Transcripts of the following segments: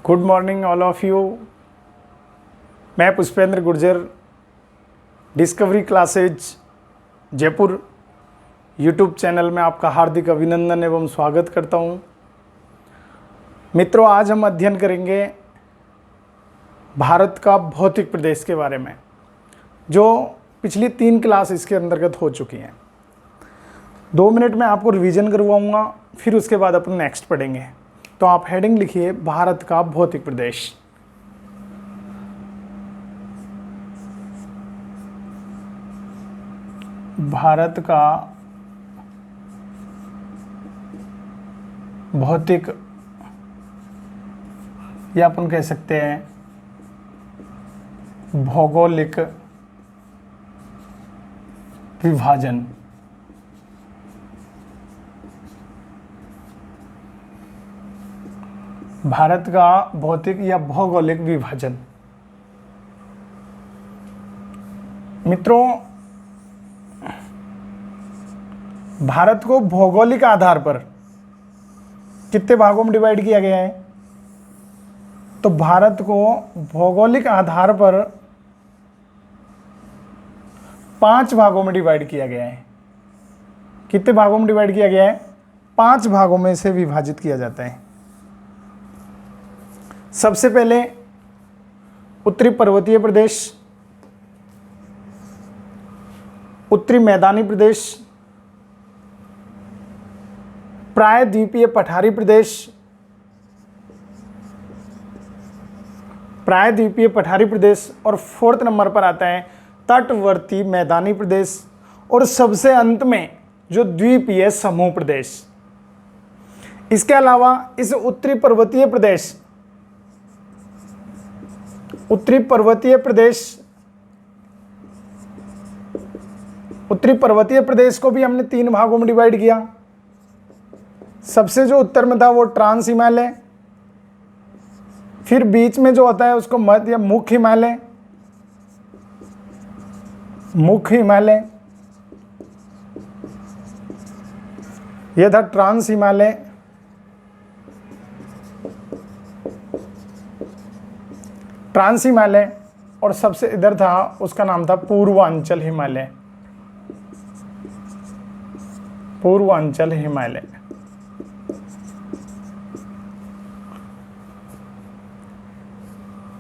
Good morning all of you. मैं Pushpendra Gurjar, discovery classes Jaipur YouTube channel में आपका हार्दिक अभिनंदन एवं स्वागत करता हूं। मित्रों, आज हम अध्ययन करेंगे भारत का भौतिक प्रदेश के बारे में, जो पिछली 3 क्लास इसके अंतर्गत हो चुकी हैं। 2 मिनट में आपको रिवीजन करवाऊंगा, फिर उसके बाद अपन नेक्स्ट पढ़ेंगे। तो आप हेडिंग लिखिए, भारत का भौतिक प्रदेश। भारत का भौतिक, या अपन कह सकते हैं भौगोलिक विभाजन। भारत का भौतिक या भौगोलिक विभाजन। मित्रों, भारत को भौगोलिक आधार पर कितने भागों में डिवाइड किया गया है? तो भारत को भौगोलिक आधार पर 5 भागों में डिवाइड किया गया है। कितने भागों में डिवाइड किया गया है? 5 भागों में से विभाजित किया जाता है। सबसे पहले उत्तरी पर्वतीय प्रदेश, उत्तरी मैदानी प्रदेश, प्रायद्वीपीय पठारी प्रदेश, प्रायद्वीपीय पठारी प्रदेश, और 4th नंबर पर आता है तटवर्ती मैदानी प्रदेश, और सबसे अंत में जो द्वीपीय समूह प्रदेश। इसके अलावा इस उत्तरी पर्वतीय प्रदेश को भी हमने 3 भागों में डिवाइड किया। सबसे जो उत्तर में था वो ट्रांस हिमालय, फिर बीच में जो होता है उसको मध्य या मुख्य हिमालय, यह था ट्रांस हिमालय। और सबसे इधर था, उसका नाम था पूर्वांचल हिमालय।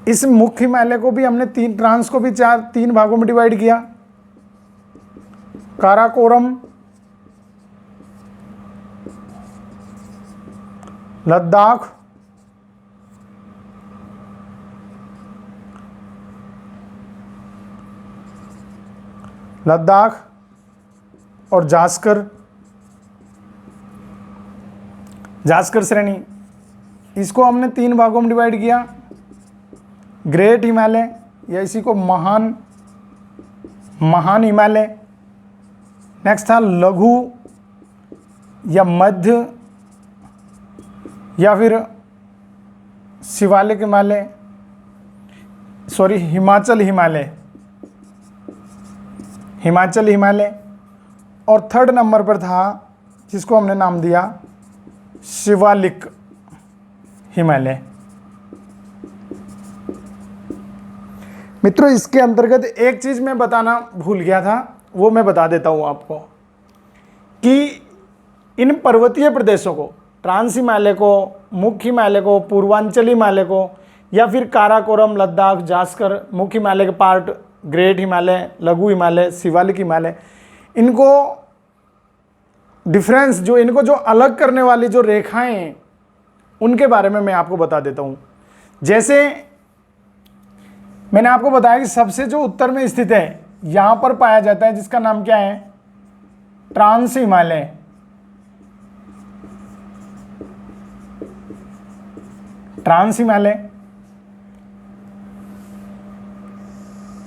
इस मुख्य हिमालय को भी हमने 3 भागों में डिवाइड किया। काराकोरम, लद्दाख और जास्कर श्रेणी, इसको हमने 3 भागों में डिवाइड किया। ग्रेट हिमालय, या इसी को महान हिमालय। नेक्स्ट था लघु या मध्य या फिर शिवालिक हिमालय, हिमाचल हिमालय। और 3rd नंबर पर था जिसको हमने नाम दिया शिवालिक हिमालय। मित्रों, इसके अंतर्गत एक चीज मैं बताना भूल गया था, वो मैं बता देता हूं आपको कि इन पर्वतीय प्रदेशों को, ट्रांस हिमालय को, मुख्य हिमालय को, पूर्वांचल हिमालय को, या फिर काराकोरम, लद्दाख, जास्कर, मुख्य हिमालय के पार्ट, ग्रेट हिमालय, लघु हिमालय, शिवालिक हिमालय, इनको डिफरेंस, जो इनको जो अलग करने वाली जो रेखाएं, उनके बारे में मैं आपको बता देता हूं। जैसे मैंने आपको बताया कि सबसे जो उत्तर में स्थित है, यहां पर पाया जाता है, जिसका नाम क्या है? ट्रांस हिमालय।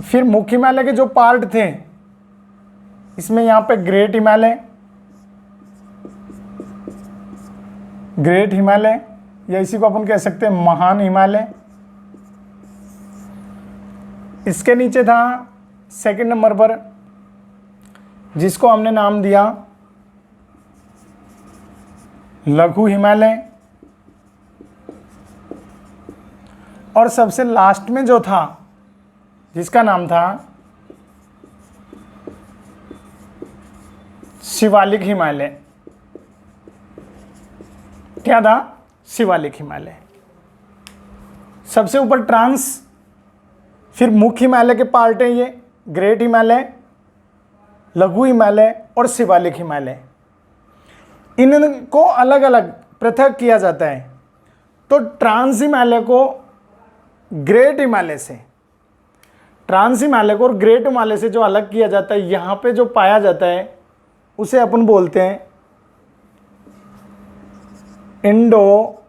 फिर मुख्य हिमालय के जो पार्ट थे, इसमें यहां पे ग्रेट हिमालय, या इसी को अपन कह सकते हैं महान हिमालय। इसके नीचे था 2nd नंबर पर, जिसको हमने नाम दिया लघु हिमालय, और सबसे लास्ट में जो था, जिसका नाम था शिवालिक हिमालय। क्या था? शिवालिक हिमालय। सबसे ऊपर ट्रांस, फिर मुख्य हिमालय के पार्ट है ये, ग्रेट हिमालय, लघु हिमालय और शिवालिक हिमालय। इनको अलग अलग पृथक किया जाता है। तो ट्रांस हिमालय को ग्रेट हिमालय से, ट्रांस हिमालय को और ग्रेट हिमालय से जो अलग किया जाता है, यहाँ पे जो पाया जाता है उसे अपन बोलते हैं इंडो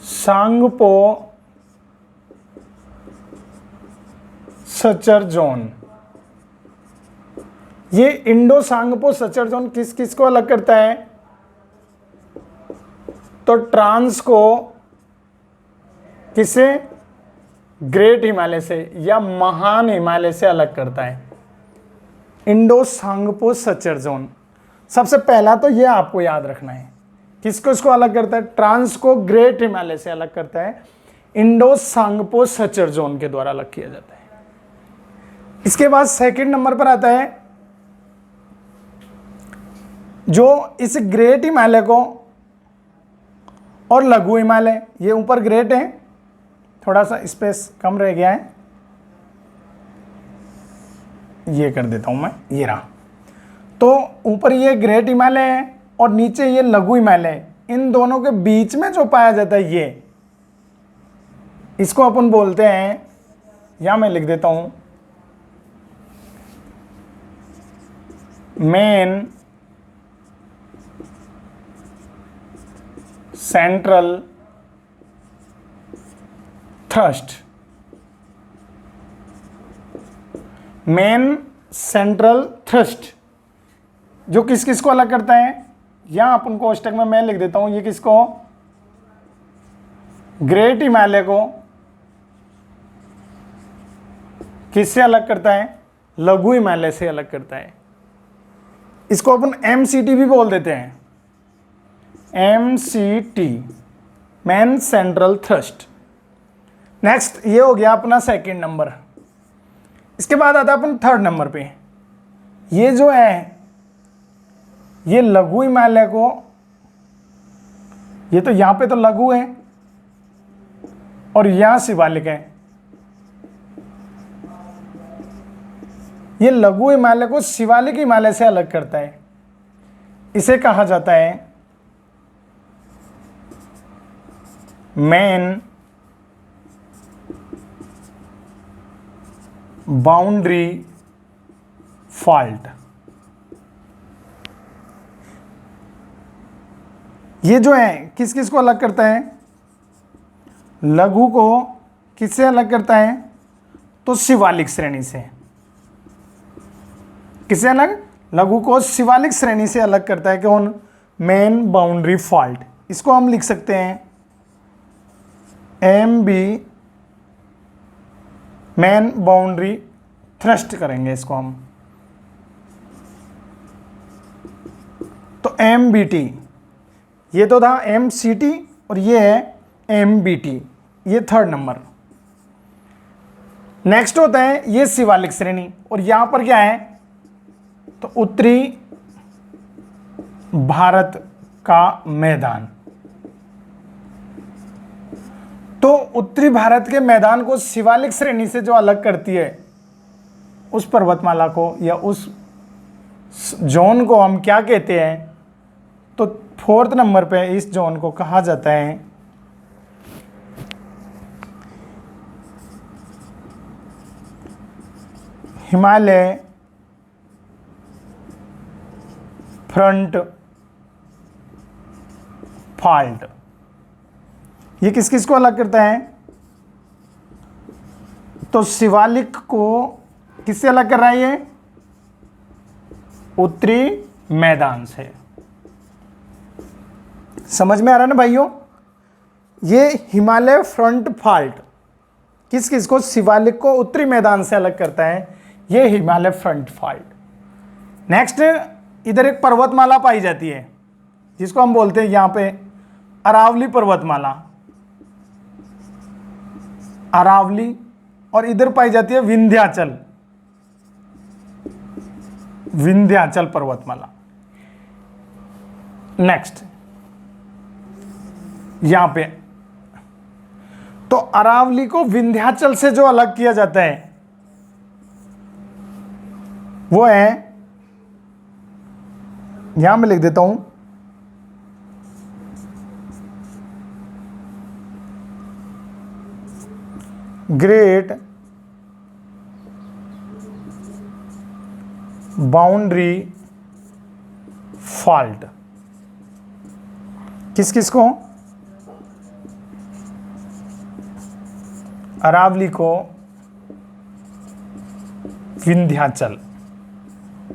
सांगपो सचर जोन। ये इंडो सांगपो सचर जोन किस किस को अलग करता है? तो ट्रांस को किसे? ग्रेट हिमालय से या महान हिमालय से अलग करता है। इंडो सांगपो सचर जोन, सबसे पहला तो ये आपको याद रखना है। किसको इसको अलग करता है? ट्रांस को ग्रेट हिमालय से अलग करता है, इंडो सांगपो सचर जोन के द्वारा अलग किया जाता है। इसके बाद सेकंड नंबर पर आता है जो इस ग्रेट हिमालय को और लघु हिमालय, ये ऊपर ग्रेट है, थोड़ा सा स्पेस कम रह गया है, ये कर देता हूं मैं, ये रहा। तो ऊपर ये ग्रेट हिमालय है और नीचे ये लघु हिमालय है। इन दोनों के बीच में जो पाया जाता है ये, इसको अपन बोलते हैं, या मैं लिख देता हूं, main central thrust. Main central thrust जो किस किस को अलग करता है, यहां अपन कोष्टक में मैं लिख देता हूं, ये किसको? ग्रेट हिमालय को किससे अलग करता है? लघु हिमालय से अलग करता है। इसको अपन MCT भी बोल देते हैं, MCT, main central thrust. Next ये हो गया अपना सेकंड नंबर। इसके बाद आता है अपन थर्ड नंबर पे। ये जो है, ये लघु हिमालय को, ये तो यहां पे तो लघु है और यहां शिवालिक है। ये लघु हिमालय को शिवालिक हिमालय से अलग करता है। इसे कहा जाता है मेन बाउंड्री फॉल्ट। ये जो है किस किस को अलग करता है? लघु को किससे अलग करता है? तो शिवालिक श्रेणी से। किससे अलग? लघु को शिवालिक श्रेणी से अलग करता है। कौन? Main boundary fault. इसको हम लिख सकते हैं MB, मेन बाउंड्री थ्रस्ट करेंगे इसको हम, तो MBT। ये तो था MCT और ये है MBT, ये थर्ड नंबर। नेक्स्ट होता है ये शिवालिक श्रेणी, और यहां पर क्या है? तो उत्तरी भारत का मैदान। तो उत्तरी भारत के मैदान को शिवालिक श्रेणी से जो अलग करती है, उस पर्वतमाला को या उस जोन को हम क्या कहते हैं? तो फोर्थ नंबर पे इस जोन को कहा जाता है हिमालय फ्रंट फॉल्ट। ये किस किस को अलग करता है? तो शिवालिक को किससे अलग कर रहा है? ये उत्तरी मैदान से। समझ में आ रहा है ना भाइयों? ये हिमालय फ्रंट फॉल्ट किस किस को? शिवालिक को उत्तरी मैदान से अलग करता है, ये हिमालय फ्रंट फॉल्ट। नेक्स्ट, इधर एक पर्वतमाला पाई जाती है जिसको हम बोलते हैं यहां पे अरावली पर्वतमाला, अरावली, और इधर पाई जाती है विंध्याचल, विंध्याचल पर्वतमाला। नेक्स्ट यहां पे तो अरावली को विंध्याचल से जो अलग किया जाता है वो है, यहां मैं लिख देता हूं, ग्रेट बाउंड्री फॉल्ट। किस किस को? अरावली को विंध्याचल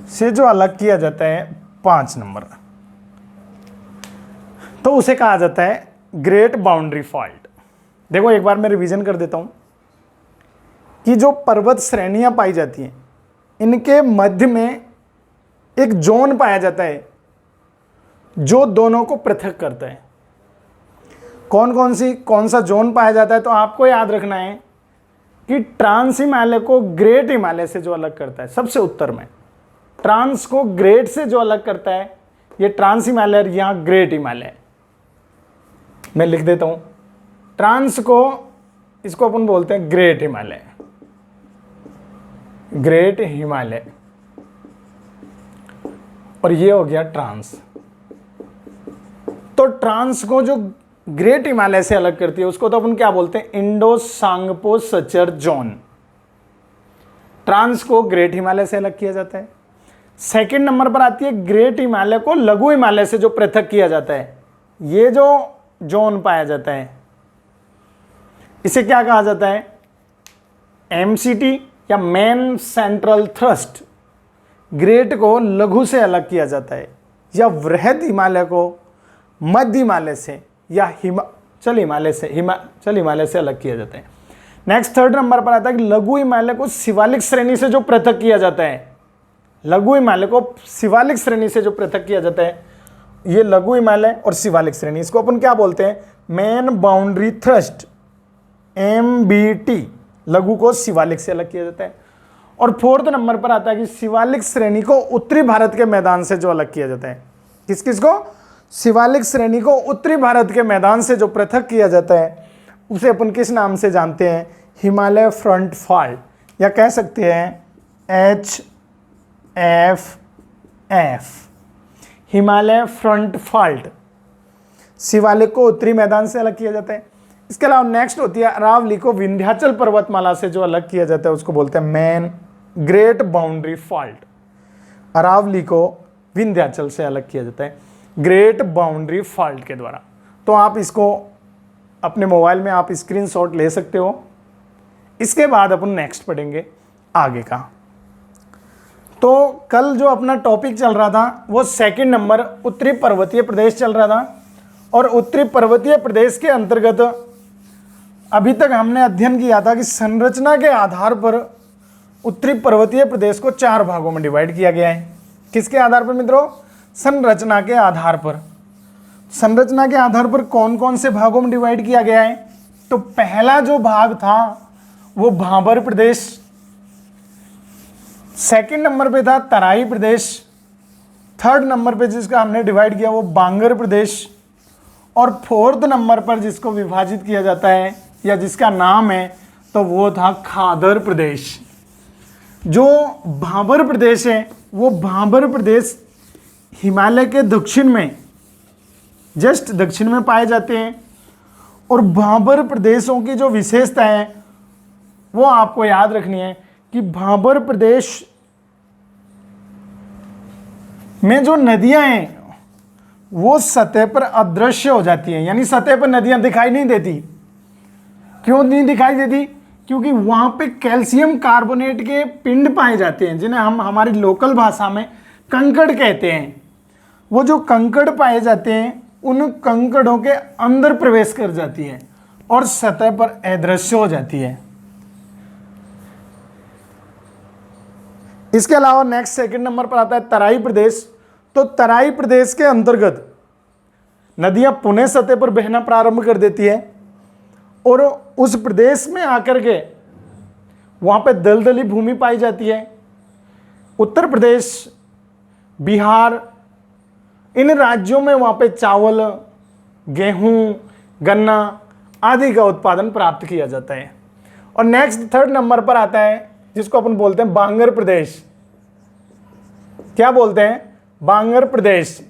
से जो अलग किया जाता है 5 नंबर, तो उसे कहा जाता है ग्रेट बाउंड्री फॉल्ट। देखो एक बार मैं रिवीजन कर देता हूं कि जो पर्वत श्रेणियां पाई जाती हैं इनके मध्य में एक जोन पाया जाता है जो दोनों को पृथक करता है। कौन सा जोन पाया जाता है? तो आपको याद रखना है कि ट्रांस हिमालय को ग्रेट हिमालय से जो अलग करता है, सबसे उत्तर में ट्रांस को ग्रेट से जो अलग करता है, ये ट्रांस हिमालय, यहां ग्रेट हिमालय। मैं लिख देता हूं, ट्रांस को, इसको अपन बोलते हैं ग्रेट हिमालय, ग्रेट हिमालय, और ये हो गया ट्रांस। तो ट्रांस को जो ग्रेट हिमालय से अलग करती है उसको तो अपन क्या बोलते हैं? Indo Tsangpo suture zone. Trans को ग्रेट हिमालय से अलग किया जाता है। सेकंड नंबर पर आती है ग्रेट हिमालय को लघु हिमालय से जो पृथक किया जाता है। ये जो जोन पाया जाता है इसे क्या कहा जाता है? एमसीटी या मेन सेंट्रल थ्रस्ट। ग्रेट को लघु से अलग किया जाता है, या वृहद हिमालय को मध्य हिमालय से या हिमाचल हिमालय से अलग किया जाता है। नेक्स्ट थर्ड नंबर पर आता है कि लघु हिमालय को शिवालिक श्रेणी से जो पृथक किया जाता है, लघु हिमालय को शिवालिक श्रेणी से जो पृथक किया जाता है, ये लघु हिमालय और शिवालिक श्रेणी, इसको अपन क्या बोलते हैं? Main boundary thrust, MBT। लघु को शिवालिक से अलग किया जाता है। और फोर्थ नंबर पर आता है कि शिवालिक श्रेणी को उत्तरी भारत के मैदान से जो अलग किया जाता है। किस किस को? शिवालिक श्रेणी को उत्तरी भारत के मैदान से जो पृथक किया जाता है उसे अपन किस नाम से जानते हैं? हिमालय फ्रंट फॉल्ट, या कह सकते हैं HFF, Himalaya front fault. Shivalik को उत्तरी मैदान से अलग किया जाता है। इसके अलावा नेक्स्ट होती है अरावली को विंध्याचल पर्वतमाला से जो अलग किया जाता है उसको बोलते हैं main great boundary fault. Aravalli को विंध्याचल से अलग किया जाता है ग्रेट बाउंड्री फॉल्ट के द्वारा। तो आप इसको अपने मोबाइल में आप स्क्रीनशॉट ले सकते हो। इसके बाद अपन नेक्स्ट पढ़ेंगे आगे का। तो कल जो अपना टॉपिक चल रहा था वो सेकंड नंबर उत्तरी पर्वतीय प्रदेश चल रहा था, और उत्तरी पर्वतीय प्रदेश के अंतर्गत अभी तक हमने अध्ययन किया था कि संरचना के आधार पर उत्तरी पर्वतीय प्रदेश को 4 भागों में डिवाइड किया गया है। किसके आधार पर मित्रों? संरचना के आधार पर। संरचना के आधार पर कौन कौन से भागों में डिवाइड किया गया है? तो पहला जो भाग था वो भाबर प्रदेश, सेकंड नंबर पे था तराई प्रदेश, थर्ड नंबर पे जिसका हमने डिवाइड किया वो बांगर प्रदेश, और फोर्थ नंबर पर जिसको विभाजित किया जाता है या जिसका नाम है तो वो था खादर प्रदेश। जो भाबर प्रदेश है वो भाबर प्रदेश हिमालय के दक्षिण में, जस्ट दक्षिण में पाए जाते हैं। और भाबर प्रदेशों की जो विशेषता है वो आपको याद रखनी है कि भाबर प्रदेश में जो नदियां हैं वो सतह पर अदृश्य हो जाती हैं, यानी सतह पर नदियां दिखाई नहीं देती। क्यों नहीं दिखाई देती? क्योंकि वहां पे कैल्शियम कार्बोनेट के पिंड पाए जाते हैं जिन्हें हम हमारी लोकल भाषा में कंकड़ कहते हैं। वो जो कंकड़ पाए जाते हैं उन कंकड़ों के अंदर प्रवेश कर जाती है और सतह पर अदृश्य हो जाती है। इसके अलावा नेक्स्ट सेकंड नंबर पर आता है तराई प्रदेश। तो तराई प्रदेश के अंतर्गत नदियां पुनः सतह पर बहना प्रारंभ कर देती है और उस प्रदेश में आकर के वहां पे दलदली भूमि पाई जाती है। उत्तर प्रदेश, बिहार, इन राज्यों में वहां पे चावल, गेहूं, गन्ना आदि का उत्पादन प्राप्त किया जाता है। और नेक्स्ट 3rd नंबर पर आता है जिसको अपन बोलते हैं बांगर प्रदेश। क्या बोलते हैं? बांगर प्रदेश।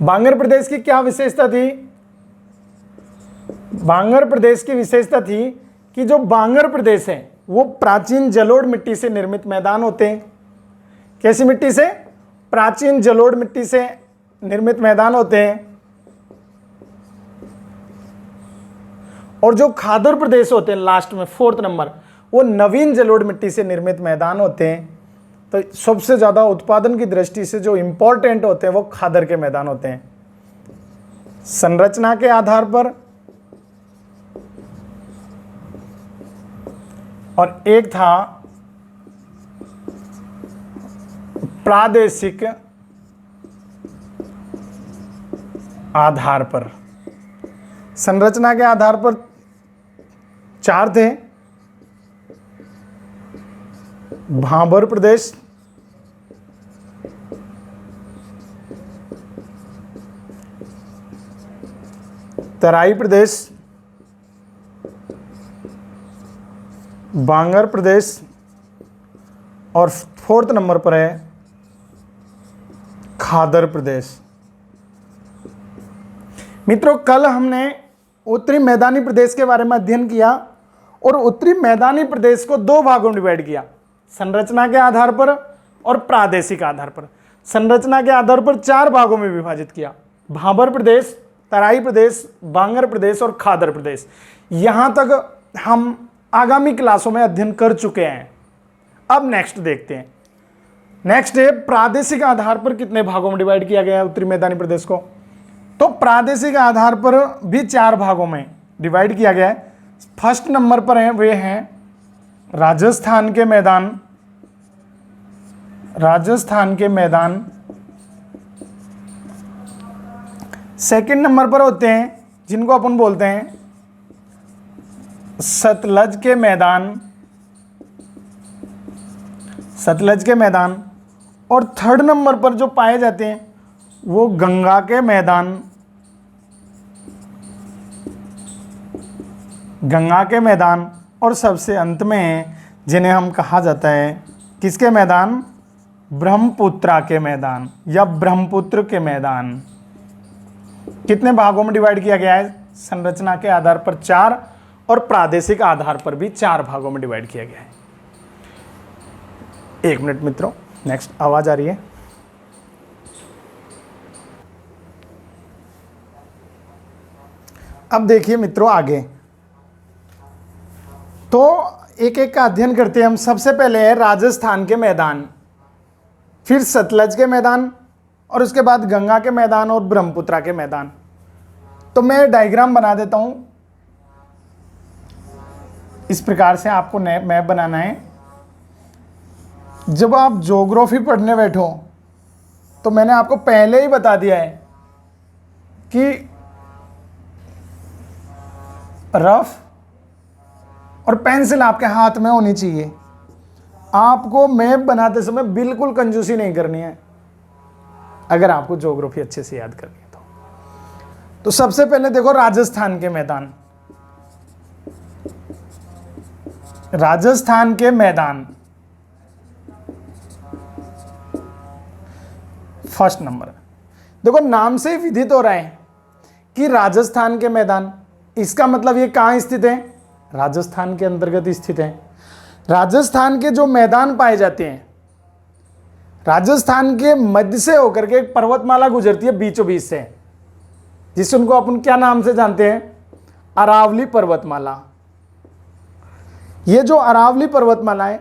बांगर प्रदेश की क्या विशेषता थी? बांगर प्रदेश की विशेषता थी कि जो बांगर प्रदेश है वो प्राचीन जलोढ़ मिट्टी से निर्मित मैदान होते हैं। कैसी मिट्टी से? प्राचीन जलोढ़ मिट्टी से निर्मित मैदान होते हैं। और जो खादर प्रदेश होते हैं लास्ट में 4th नंबर, वो नवीन जलोढ़ मिट्टी से निर्मित मैदान होते हैं। तो सबसे ज्यादा उत्पादन की दृष्टि से जो इंपॉर्टेंट होते हैं वो खादर के मैदान होते हैं। संरचना के आधार पर और एक था प्रादेशिक आधार पर। संरचना के आधार पर 4 थे। भाबर प्रदेश, तराई प्रदेश, बांगर प्रदेश और 4th नंबर पर है खादर प्रदेश। मित्रों, कल हमने उत्तरी मैदानी प्रदेश के बारे में अध्ययन किया और उत्तरी मैदानी प्रदेश को 2 भागों में डिवाइड किया, संरचना के आधार पर और प्रादेशिक आधार पर। संरचना के आधार पर 4 भागों में विभाजित किया, भाबर प्रदेश, तराई प्रदेश, बांगर प्रदेश और खादर प्रदेश। यहां तक हम आगामी क्लासों में अध्ययन कर चुके हैं। अब नेक्स्ट देखते हैं। नेक्स्ट है प्रादेशिक आधार पर कितने भागों में डिवाइड किया गया है उत्तरी मैदानी प्रदेश को। तो प्रादेशिक आधार पर भी 4 भागों में डिवाइड किया गया है। 1st नंबर पर है वे हैं राजस्थान के मैदान। राजस्थान के मैदान 2nd नंबर पर होते हैं जिनको अपन बोलते हैं सतलज के मैदान। सतलज के मैदान। और 3rd नंबर पर जो पाए जाते हैं वो गंगा के मैदान। गंगा के मैदान। और सबसे अंत में जिन्हें हम कहा जाता है किसके मैदान? ब्रह्मपुत्रा के मैदान या ब्रह्मपुत्र के मैदान। कितने भागों में डिवाइड किया गया है? संरचना के आधार पर 4 और प्रादेशिक आधार पर भी 4 भागों में डिवाइड किया गया है। 1 मिनट मित्रों, नेक्स्ट आवाज आ रही है। अब देखिए मित्रों आगे, तो एक एक का अध्ययन करते हैं हम। सबसे पहले है राजस्थान के मैदान, फिर सतलज के मैदान और उसके बाद गंगा के मैदान और ब्रह्मपुत्रा के मैदान। तो मैं डायग्राम बना देता हूं, इस प्रकार से आपको मैप बनाना है। जब आप ज्योग्राफी पढ़ने बैठो तो मैंने आपको पहले ही बता दिया है कि रफ और पेंसिल आपके हाथ में होनी चाहिए। आपको मैप बनाते समय बिल्कुल कंजूसी नहीं करनी है अगर आपको ज्योग्राफी अच्छे से याद करनी है तो सबसे पहले देखो राजस्थान के मैदान। राजस्थान के मैदान 1st नंबर। देखो नाम से ही विदित हो रहा है कि राजस्थान के मैदान, इसका मतलब ये कहां स्थित है? राजस्थान के अंतर्गत स्थित है। राजस्थान के जो मैदान पाए जाते हैं, राजस्थान के मध्य से होकर के एक पर्वतमाला गुजरती है बीचों बीच से, जिसे उनको अपन क्या नाम से जानते हैं? अरावली पर्वतमाला। ये जो अरावली पर्वतमाला है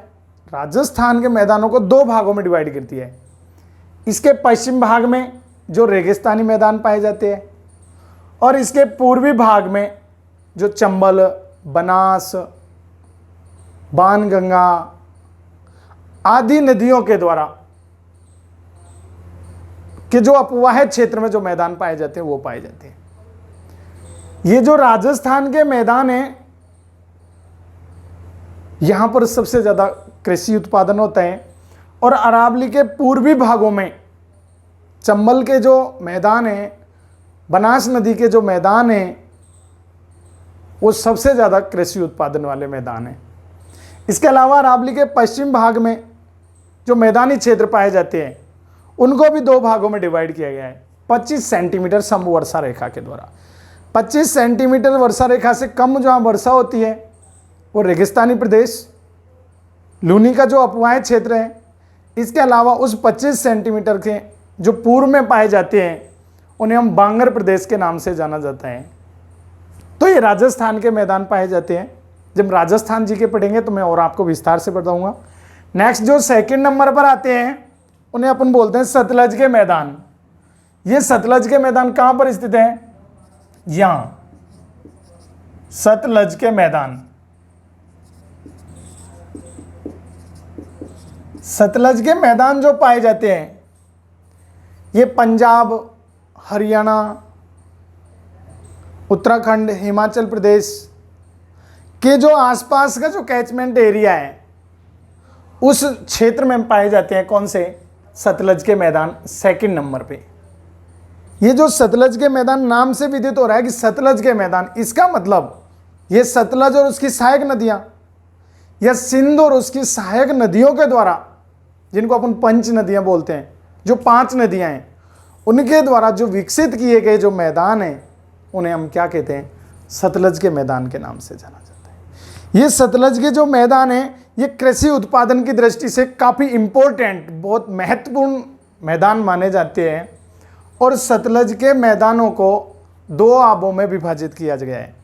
राजस्थान के मैदानों को 2 भागों में डिवाइड करती है। इसके पश्चिम भाग में जो रेगिस्तानी मैदान पाए जाते हैं और इसके पूर्वी भाग में जो चंबल, बनास, बाणगंगा आदि नदियों के द्वारा के जो अपवाहित क्षेत्र में जो मैदान पाए जाते हैं वो पाए जाते हैं। ये जो राजस्थान के मैदान हैं, यहां पर सबसे ज्यादा कृषि उत्पादन होता है। और अरावली के पूर्वी भागों में चंबल के जो मैदान हैं, बनास नदी के जो मैदान हैं, वो सबसे ज्यादा कृषि उत्पादन वाले मैदान हैं। इसके अलावा अरावली के पश्चिम भाग में जो मैदानी क्षेत्र पाए जाते हैं, उनको भी दो भागों में डिवाइड किया गया है 25 सेंटीमीटर समवर्षा रेखा के द्वारा। 25 सेंटीमीटर वर्षा रेखा से कम जहाँ वर्षा होती है वो रेगिस्तानी प्रदेश, लूनी का जो अपवाहित क्षेत्र है। इसके अलावा उस 25 सेंटीमीटर के जो पूर्व में पाए जाते हैं उन्हें हम बांगर प्रदेश के नाम से जाना जाता है। तो ये राजस्थान के मैदान पाए जाते हैं। जब राजस्थान जी के पढ़ेंगे तो मैं और आपको विस्तार से बताऊंगा। नेक्स्ट जो सेकंड नंबर पर आते हैं उन्हें अपन बोलते हैं सतलज के मैदान। ये सतलज के मैदान कहां पर स्थित है? यहां सतलज के मैदान। सतलज के मैदान जो पाए जाते हैं ये पंजाब, हरियाणा, उत्तराखंड, हिमाचल प्रदेश के जो आसपास का जो कैचमेंट एरिया है उस क्षेत्र में पाए जाते हैं। कौन से? सतलज के मैदान सेकंड नंबर पे। ये जो सतलज के मैदान नाम से विदित हो रहा है कि सतलज के मैदान, इसका मतलब ये सतलज और उसकी सहायक नदियां या सिंध और उसकी सहायक नदियों के द्वारा, जिनको अपन पंच नदियां बोलते हैं, जो 5 नदियां हैं, उनके द्वारा जो विकसित किए गए जो मैदान हैं उन्हें हम क्या कहते हैं? सतलज के मैदान के नाम से जाना जाता है। ये सतलज के जो मैदान हैं ये कृषि उत्पादन की दृष्टि से काफ़ी इम्पोर्टेंट, बहुत महत्वपूर्ण मैदान माने जाते हैं। और सतलज के मैदानों को 2 आबों में विभाजित किया गया है।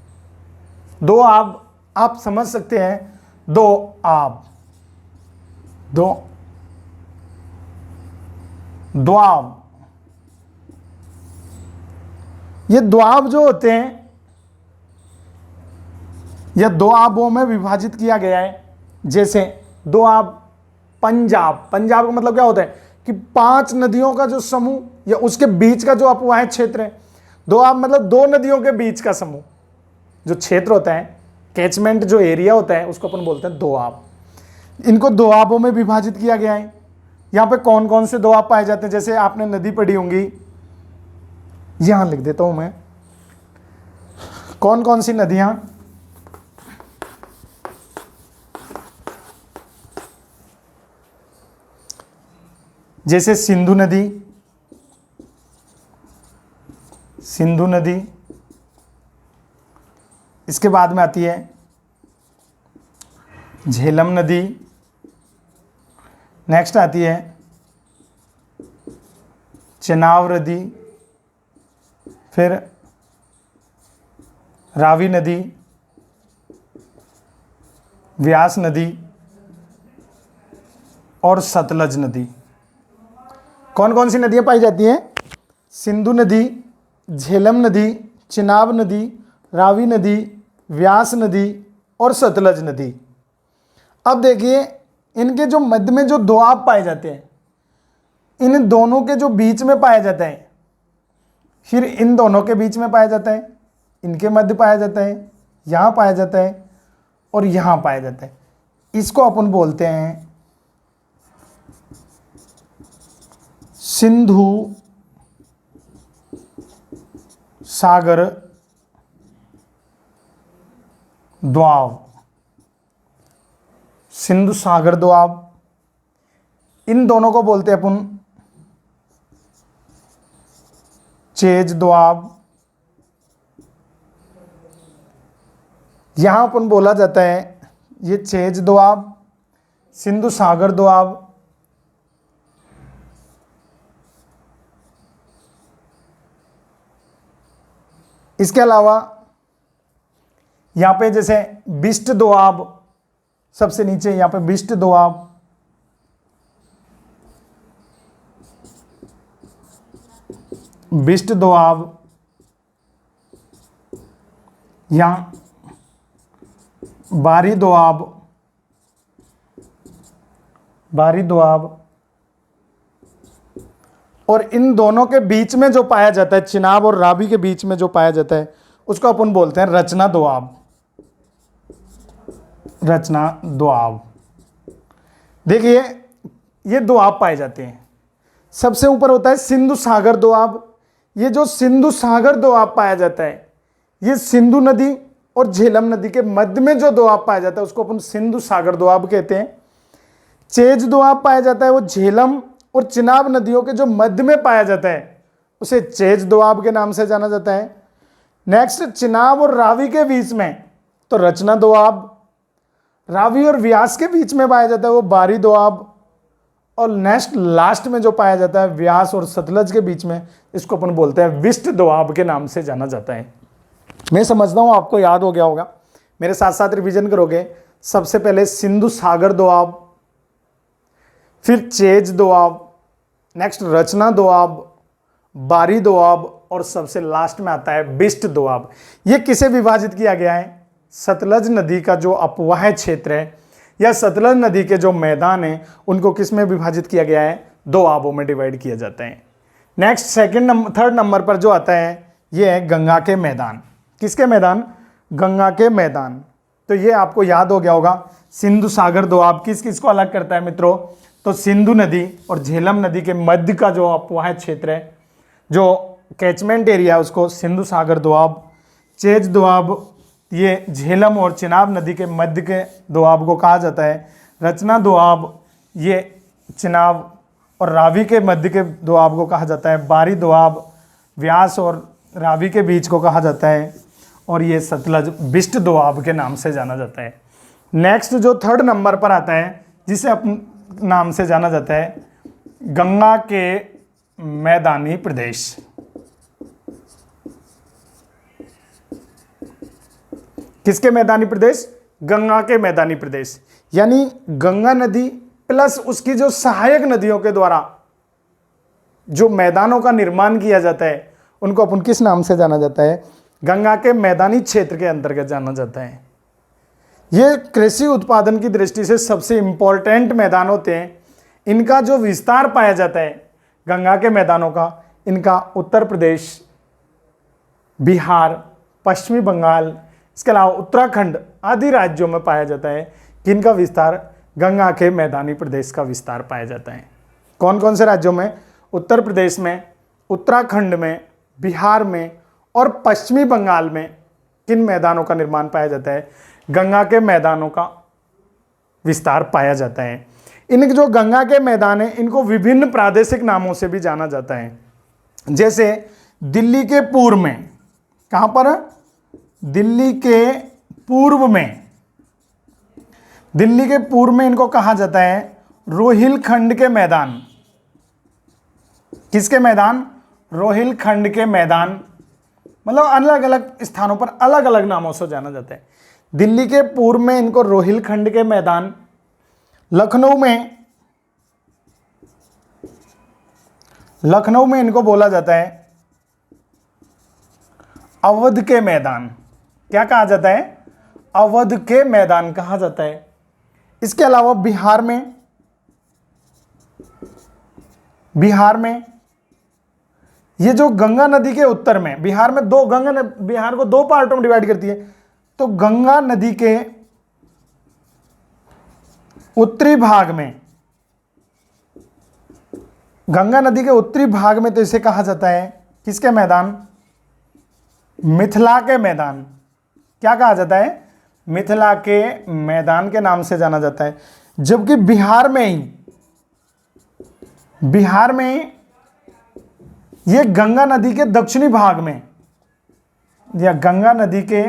2 आब आप समझ सकते हैं, 2 आब, 2 द्वाब। ये द्वाब जो होते हैं या 2 आबों में विभाजित किया गया है। जैसे 2 आब पंजाब, पंजाब का मतलब क्या होता है कि 5 नदियों का जो समूह या उसके बीच का जो अपवाहित क्षेत्र है। 2 आब मतलब 2 नदियों के बीच का समूह, जो क्षेत्र होता है, कैचमेंट जो एरिया होता है, उसको अपन बोलते हैं 2 आब। इनको 2 आबों में विभाजित किया गया है। यहाँ पे कौन कौन से 2 आब पाए जाते हैं? जैसे आपने नदी पढ़ी होंगी, यहां लिख देता हूं मैं कौन कौन सी नदियां। जैसे सिंधु नदी, सिंधु नदी, इसके बाद में आती है झेलम नदी, नेक्स्ट आती है चेनाब नदी, फिर रावी नदी, व्यास नदी और सतलज नदी। कौन कौन सी नदियां पाई जाती हैं? सिंधु नदी, झेलम नदी, चेनाब नदी, रावी नदी, व्यास नदी और सतलज नदी। अब देखिए, इनके जो मध्य में जो दोआब पाए जाते हैं, इन दोनों के जो बीच में पाया जाता है, फिर इन दोनों के बीच में पाया जाता है, इनके मध्य पाया जाता है, यहाँ पाया जाता है और यहाँ पाया जाता है। इसको अपन बोलते हैं सिंधु सागर दोआब। सिंधु सागर दोआब, इन दोनों को बोलते हैं अपन चेज दोआब। यहां अपन बोला जाता है ये चेज दोआब, सिंधु सागर दोआब। इसके अलावा यहां पे जैसे बिस्ट दोआब, सबसे नीचे यहां पे बिस्ट दोआब, बिस्ट दोआब, यहां बारी दोआब, बारी दोआब और इन दोनों के बीच में जो पाया जाता है, चिनाब और रावी के बीच में जो पाया जाता है, उसको अपन बोलते हैं रचना दोआब। रचना दोआब। देखिए ये दोआब पाए जाते हैं। सबसे ऊपर होता है सिंधु सागर दोआब। ये जो सिंधु सागर दोआब पाया जाता है, ये सिंधु नदी और झेलम नदी के मध्य में जो दोआब पाया जाता है उसको अपन सिंधु सागर दोआब कहते हैं। चेज दोआब पाया जाता है, वो झेलम और चिनाब नदियों के जो मध्य में पाया जाता है उसे चेज दोआब के नाम से जाना जाता है। नेक्स्ट, चिनाब और रावी के बीच में तो रचना दोआब। रावी और व्यास के बीच में पाया जाता है वो बारी दोआब। और नेक्स्ट लास्ट में जो पाया जाता है व्यास और सतलज के बीच में, इसको अपन बोलते हैं विष्ट दोआब के नाम से जाना जाता है। मैं समझता हूँ आपको याद हो गया होगा, मेरे साथ साथ रिवीजन करोगे। सबसे पहले सिंधु सागर दोआब, फिर चेज दोआब, नेक्स्ट रचना दोआब, बारी दोआब और सबसे लास्ट में आता है बिष्ट दोआब। ये किसे विभाजित किया गया है? सतलज नदी का जो अपवाह क्षेत्र है या सतलज नदी के जो मैदान हैं उनको किस में विभाजित किया गया है? दोआबों में डिवाइड किया जाता है। नेक्स्ट थर्ड नंबर पर जो आता है ये है गंगा के मैदान। किसके मैदान? गंगा के मैदान। तो ये आपको याद हो गया होगा। सिंधु सागर दोआब किस किस को अलग करता है मित्रों? तो सिंधु नदी और झेलम नदी के मध्य का जो अपवाह क्षेत्र है, जो कैचमेंट एरिया है, उसको सिंधु सागर दोआब। चेज दोआब ये झेलम और चिनाब नदी के मध्य के दोआब को कहा जाता है। रचना दोआब ये चिनाब और रावी के मध्य के दोआब को कहा जाता है। बारी दोआब व्यास और रावी के बीच को कहा जाता है। और ये सतलज बिष्ट दोआब के नाम से जाना जाता है। नेक्स्ट जो थर्ड नंबर पर आता है जिसे अपन नाम से जाना जाता है गंगा के मैदानी प्रदेश। किसके मैदानी प्रदेश? गंगा के मैदानी प्रदेश। यानी गंगा नदी प्लस उसकी जो सहायक नदियों के द्वारा जो मैदानों का निर्माण किया जाता है उनको अपन किस नाम से जाना जाता है? गंगा के मैदानी क्षेत्र के अंतर्गत जाना जाता है। ये कृषि उत्पादन की दृष्टि से सबसे इंपॉर्टेंट मैदान होते हैं। इनका जो विस्तार पाया जाता है गंगा के मैदानों का, इनका उत्तर प्रदेश, बिहार, पश्चिमी बंगाल, इसके अलावा उत्तराखंड आदि राज्यों में पाया जाता है कि इनका विस्तार गंगा के मैदानी प्रदेश का विस्तार पाया जाता है। कौन कौन से राज्यों में? उत्तर प्रदेश में, उत्तराखंड में, बिहार में और पश्चिमी बंगाल में किन मैदानों का निर्माण पाया जाता है? गंगा के मैदानों का विस्तार पाया जाता है। इन जो गंगा के मैदान हैं इनको विभिन्न प्रादेशिक नामों से भी जाना जाता है। जैसे दिल्ली के पूर्व में, कहाँ पर? दिल्ली के पूर्व में, दिल्ली के पूर्व में इनको कहा जाता है रोहिलखंड के मैदान। किसके मैदान? रोहिलखंड के मैदान। मतलब अलग अलग स्थानों पर अलग अलग नामों से जाना जाता है। दिल्ली के पूर्व में इनको रोहिलखंड के मैदान, लखनऊ में इनको बोला जाता है अवध के मैदान। क्या कहा जाता है? अवध के मैदान कहा जाता है। इसके अलावा बिहार में ये जो गंगा नदी के उत्तर में, बिहार में बिहार को दो पार्टों में डिवाइड करती है। तो गंगा नदी के उत्तरी भाग में, गंगा नदी के उत्तरी भाग में तो इसे कहा जाता है किसके मैदान? मिथिला के मैदान। क्या कहा जाता है? मिथिला के मैदान के नाम से जाना जाता है। जबकि बिहार में ये गंगा नदी के दक्षिणी भाग में या गंगा नदी के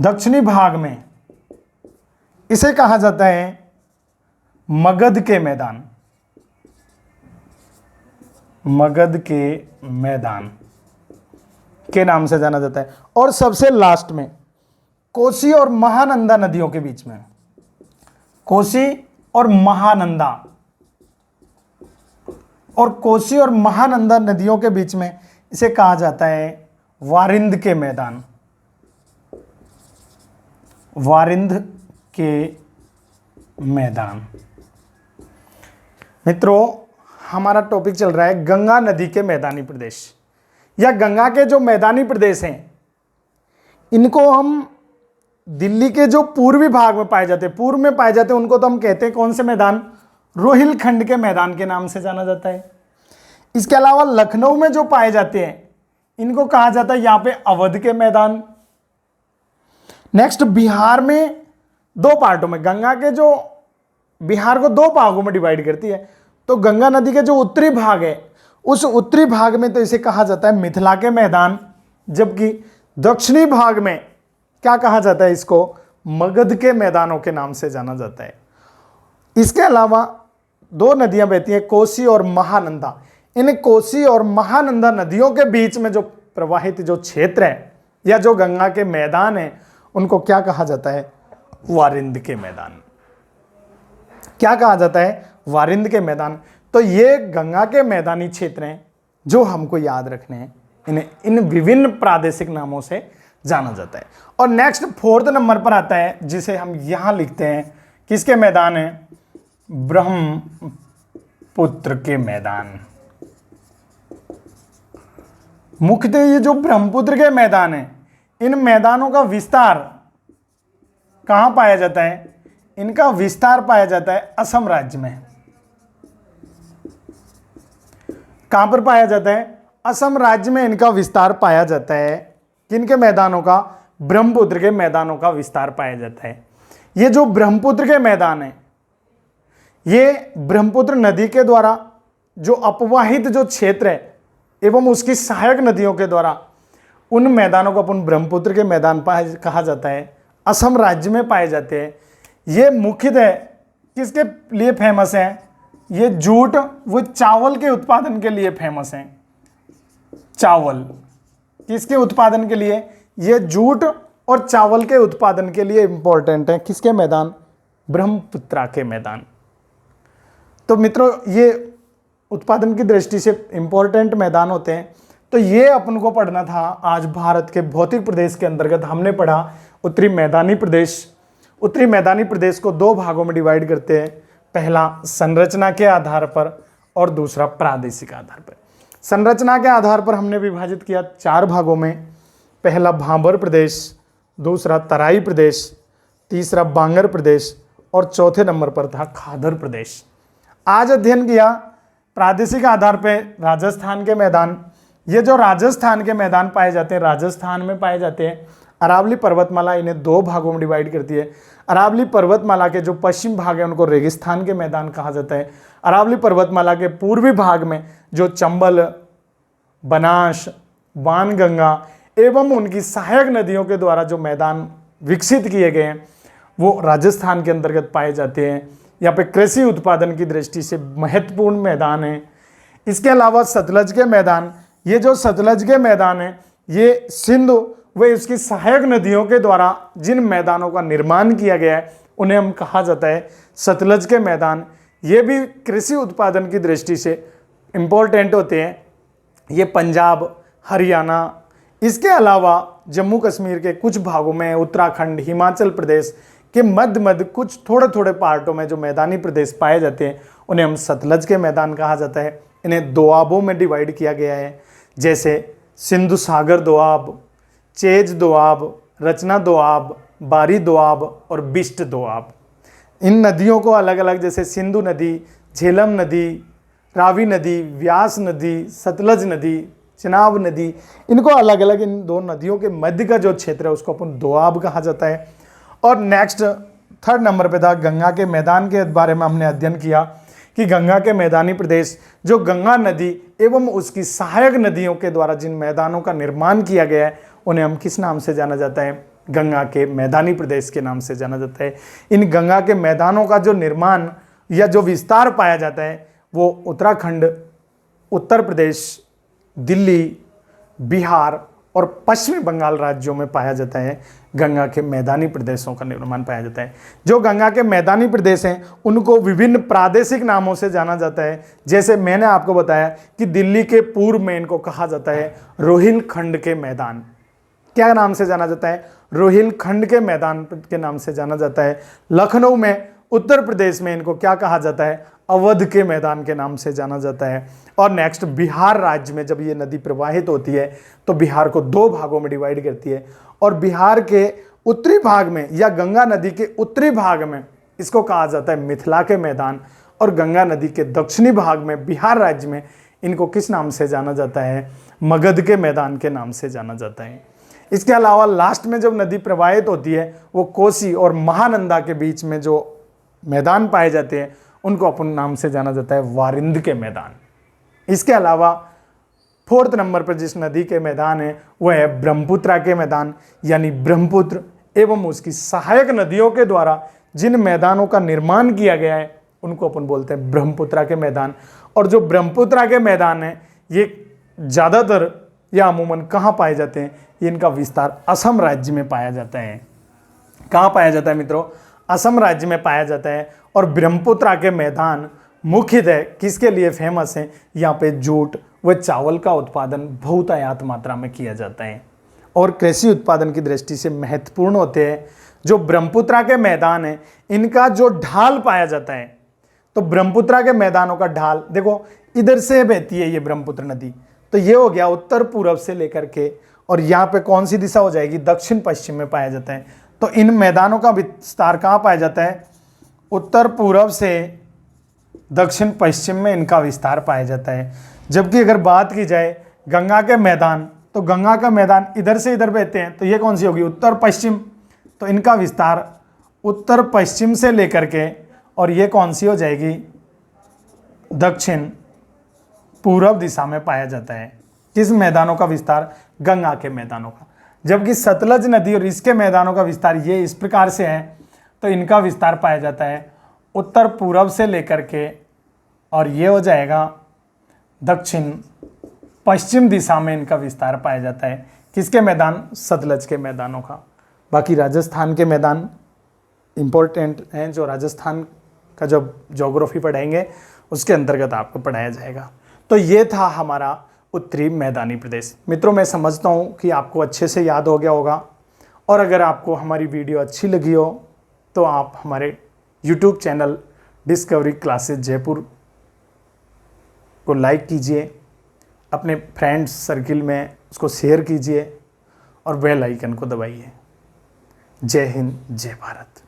दक्षिणी भाग में इसे कहा जाता है मगध के मैदान। मगध के मैदान के नाम से जाना जाता है। और सबसे लास्ट में कोसी और महानंदा नदियों के बीच में, कोसी और महानंदा नदियों के बीच में इसे कहा जाता है वारिंद के मैदान। वारिंद के मैदान। मित्रों, हमारा टॉपिक चल रहा है गंगा नदी के मैदानी प्रदेश या गंगा के जो मैदानी प्रदेश हैं, इनको हम दिल्ली के जो पूर्वी भाग में पाए जाते हैं, पूर्व में पाए जाते हैं, उनको तो हम कहते हैं कौन से मैदान, रोहिलखंड के मैदान के नाम से जाना जाता है। इसके अलावा लखनऊ में जो पाए जाते हैं इनको कहा जाता है यहां पे अवध के मैदान। नेक्स्ट, बिहार में दो पार्टों में, गंगा के जो बिहार को दो भागों में डिवाइड करती है, तो गंगा नदी के जो उत्तरी भाग है उस उत्तरी भाग में तो इसे कहा जाता है मिथिला के मैदान, जबकि दक्षिणी भाग में क्या कहा जाता है, इसको मगध के मैदानों के नाम से जाना जाता है। इसके अलावा दो नदियां बहती हैं, कोसी और महानंदा। इन कोसी और महानंदा नदियों के बीच में जो प्रवाहित जो क्षेत्र है या जो गंगा के मैदान है उनको क्या कहा जाता है, वारिंद के मैदान। क्या कहा जाता है, वारिंद के मैदान। तो ये गंगा के मैदानी क्षेत्र हैं जो हमको याद रखने हैं, इन्हें इन विभिन्न प्रादेशिक नामों से जाना जाता है। और नेक्स्ट 4th नंबर पर आता है जिसे हम यहां लिखते हैं, किसके मैदान है, ब्रह्मपुत्र के मैदान। मुख्यतः ये जो ब्रह्मपुत्र के मैदान है, इन मैदानों का विस्तार कहां पाया जाता है, इनका विस्तार पाया जाता है असम राज्य में। कहां पर पाया जाता है, असम राज्य में इनका विस्तार पाया जाता है। किनके मैदानों का, ब्रह्मपुत्र के मैदानों का विस्तार पाया जाता है। ये जो ब्रह्मपुत्र के मैदान है, ये ब्रह्मपुत्र नदी के द्वारा जो अपवाहित जो क्षेत्र है एवं उसकी सहायक नदियों के द्वारा उन मैदानों को अपन ब्रह्मपुत्र के मैदान कहा जाता है, असम राज्य में पाए जाते हैं। ये मुख्यतः किसके लिए फेमस है, ये जूट व चावल के उत्पादन के लिए फेमस है। चावल किसके उत्पादन के लिए, ये जूट और चावल के उत्पादन के लिए इंपॉर्टेंट है। किसके मैदान, ब्रह्मपुत्र के मैदान। तो मित्रों, ये उत्पादन की दृष्टि से इंपॉर्टेंट मैदान होते हैं। तो ये अपन को पढ़ना था आज भारत के भौतिक प्रदेश के अंतर्गत। हमने पढ़ा उत्तरी मैदानी प्रदेश। उत्तरी मैदानी प्रदेश को दो भागों में डिवाइड करते हैं, पहला संरचना के आधार पर और दूसरा प्रादेशिक आधार पर। संरचना के आधार पर हमने विभाजित किया 4 भागों में, पहला भाबर प्रदेश, दूसरा तराई प्रदेश, तीसरा बांगर प्रदेश और चौथे नंबर पर था खादर प्रदेश। आज अध्ययन किया प्रादेशिक आधार पर राजस्थान के मैदान। ये जो राजस्थान के मैदान पाए जाते हैं, राजस्थान में पाए जाते हैं। अरावली पर्वतमाला इन्हें 2 भागों में डिवाइड करती है। अरावली पर्वतमाला के जो पश्चिम भाग है उनको रेगिस्तान के मैदान कहा जाता है। अरावली पर्वतमाला के पूर्वी भाग में जो चंबल, बनास, बाणगंगा एवं उनकी सहायक नदियों के द्वारा जो मैदान विकसित किए गए हैं वो राजस्थान के अंतर्गत पाए जाते हैं। यहाँ पे कृषि उत्पादन की दृष्टि से महत्वपूर्ण मैदान है। इसके अलावा सतलज के मैदान, ये जो सतलज के मैदान है ये सिंधु व इसकी सहायक नदियों के द्वारा जिन मैदानों का निर्माण किया गया है उन्हें हम कहा जाता है सतलज के मैदान। ये भी कृषि उत्पादन की दृष्टि से इम्पोर्टेंट होते हैं। ये पंजाब, हरियाणा, इसके अलावा जम्मू कश्मीर के कुछ भागों में, उत्तराखंड, हिमाचल प्रदेश के मध्य कुछ थोड़े पार्टों में जो मैदानी प्रदेश पाए जाते हैं उन्हें हम सतलज के मैदान कहा जाता है। इन्हें दोआबों में डिवाइड किया गया है, जैसे सिंधु सागर दोआब, चेज दोआब, रचना दोआब, बारी दोआब और बिष्ट दोआब। इन नदियों को अलग अलग, जैसे सिंधु नदी, झेलम नदी, रावी नदी, व्यास नदी, सतलज नदी, चिनाब नदी, इनको अलग अलग इन 2 नदियों के मध्य का जो क्षेत्र है उसको अपन दोआब कहा जाता है। और नेक्स्ट 3rd नंबर पे था गंगा के मैदान के बारे में हमने अध्ययन किया कि गंगा के मैदानी प्रदेश जो गंगा नदी एवं उसकी सहायक नदियों के द्वारा जिन मैदानों का निर्माण किया गया है उन्हें हम किस नाम से जाना जाता है, गंगा के मैदानी प्रदेश के नाम से जाना जाता है। इन गंगा के मैदानों का जो निर्माण या जो विस्तार पाया जाता है वो उत्तराखंड, उत्तर प्रदेश, दिल्ली, बिहार और पश्चिमी बंगाल राज्यों में पाया जाता है। गंगा के मैदानी प्रदेशों का निर्माण पाया जाता है। जो गंगा के मैदानी प्रदेश हैं उनको विभिन्न प्रादेशिक नामों से जाना जाता है। जैसे मैंने आपको बताया कि दिल्ली के पूर्व में इनको कहा जाता है रोहिलखंड के मैदान। क्या नाम से जाना जाता है, रोहिलखंड के मैदान के नाम से जाना जाता है। लखनऊ में, उत्तर प्रदेश में इनको क्या कहा जाता है, अवध के मैदान के नाम से जाना जाता है। और नेक्स्ट, बिहार राज्य में जब ये नदी प्रवाहित होती है तो बिहार को दो भागों में डिवाइड करती है, और बिहार के उत्तरी भाग में या गंगा नदी के उत्तरी भाग में इसको कहा जाता है मिथिला के मैदान, और गंगा नदी के दक्षिणी भाग में बिहार राज्य में इनको किस नाम से जाना जाता है? मगध के मैदान के नाम से जाना जाता है। इसके अलावा लास्ट में जब नदी प्रवाहित होती है वो कोसी और महानंदा के बीच में जो मैदान पाए जाते हैं उनको अपन नाम से जाना जाता है वारिंद के मैदान। इसके अलावा 4th नंबर पर जिस नदी के मैदान है वह है ब्रह्मपुत्रा के मैदान, यानी ब्रह्मपुत्र एवं उसकी सहायक नदियों के द्वारा जिन मैदानों का निर्माण किया गया है उनको अपन बोलते हैं ब्रह्मपुत्रा के मैदान। और जो ब्रह्मपुत्रा के मैदान है ये ज़्यादातर या अमूमन कहाँ पाए जाते हैं? इनका विस्तार असम राज्य में पाया जाता है। कहाँ पाया जाता है मित्रों? असम राज्य में पाया जाता है। और ब्रह्मपुत्रा के मैदान मुख्यतः किसके लिए फेमस है? यहाँ पे जूट व चावल का उत्पादन बहुतायत मात्रा में किया जाता है और कृषि उत्पादन की दृष्टि से महत्वपूर्ण होते हैं। जो ब्रह्मपुत्रा के मैदान है इनका जो ढाल पाया जाता है, तो ब्रह्मपुत्रा के मैदानों का ढाल देखो, इधर से बहती है ये ब्रह्मपुत्र नदी, तो ये हो गया उत्तर पूर्व से लेकर के, और यहाँ पे कौन सी दिशा हो जाएगी? दक्षिण पश्चिम में पाया जाता है। तो इन मैदानों का विस्तार कहाँ पाया जाता है? उत्तर पूर्व से दक्षिण पश्चिम में इनका विस्तार पाया जाता है। जबकि अगर बात की जाए गंगा के मैदान, तो गंगा का मैदान इधर से इधर बहते हैं, तो ये कौन सी होगी? उत्तर पश्चिम। तो इनका विस्तार उत्तर पश्चिम से लेकर के, और ये कौन सी हो जाएगी? दक्षिण पूर्व दिशा में पाया जाता है। किस मैदानों का विस्तार? गंगा के मैदानों का। जबकि सतलज नदी और इसके मैदानों का विस्तार ये इस प्रकार से है, तो इनका विस्तार पाया जाता है उत्तर पूर्व से लेकर के, और ये हो जाएगा दक्षिण पश्चिम दिशा में इनका विस्तार पाया जाता है। किसके मैदान? सतलज के मैदानों का। बाकी राजस्थान के मैदान इम्पोर्टेंट हैं, जो राजस्थान का जब ज्योग्राफी पढ़ाएंगे उसके अंतर्गत आपको पढ़ाया जाएगा। तो ये था हमारा उत्तरी मैदानी प्रदेश। मित्रों, मैं समझता हूँ कि आपको अच्छे से याद हो गया होगा, और अगर आपको हमारी वीडियो अच्छी लगी हो तो आप हमारे YouTube channel discovery classes Jaipur को लाइक कीजिए, अपने फ्रेंड्स सर्किल में उसको शेयर कीजिए और बेल आइकन को दबाइए। जय हिंद, जय भारत।